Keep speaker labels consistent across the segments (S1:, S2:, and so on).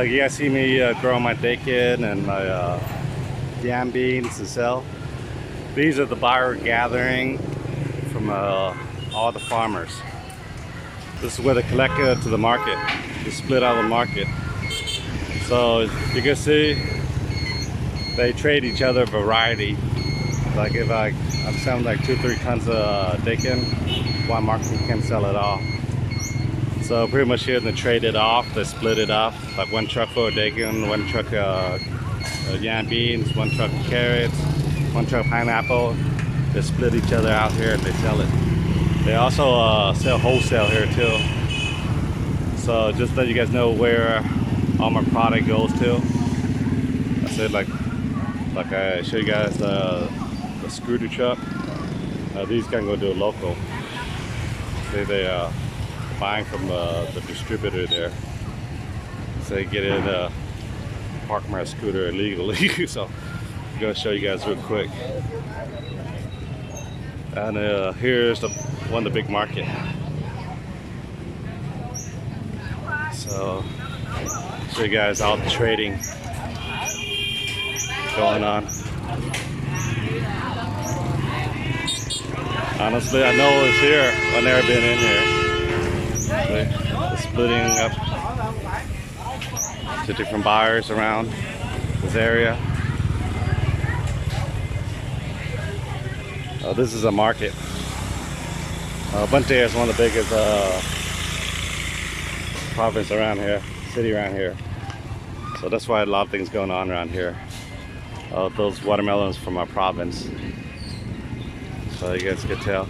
S1: You guys see me growing my bacon and my yam beans to sell. These are the buyer gathering from all the farmers. This is where they collect it to the market. They split out of the market. So you can see they trade each other variety. Like if I'm selling like 2-3 tons of bacon, one market can sell it all. So pretty much here they trade it off, they split it off. Like one truck for bacon, one truck yam beans, one truck carrots, one truck pineapple. They split each other out here and they sell it. They also sell wholesale here too. So just let you guys know where all my product goes to. I said like I show you guys the scooter truck. These can go to a local. See they buying from the distributor there. So they get in park my scooter illegally. So I'm gonna show you guys real quick. And here's one of the big market. So show you guys all the trading going on. Honestly, I know it's here. I've never been in here. They're splitting up to different buyers around this area. This is a market. Bunte is one of the biggest province around here, city around here. So that's why a lot of things going on around here. Those watermelons from our province. So you guys can tell.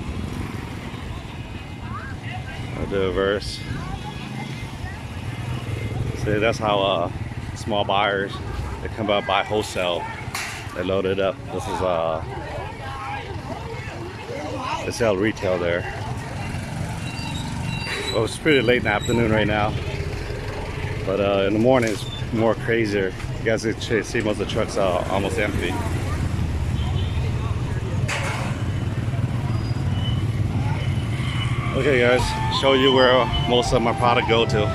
S1: I'll do a verse. See, that's how small buyers, they come out buy wholesale. They load it up. This is they sell retail there. Well, it's pretty late in the afternoon right now, but in the morning it's more crazier. You guys can see most of the trucks are almost empty. Okay guys, show you where most of my product go to.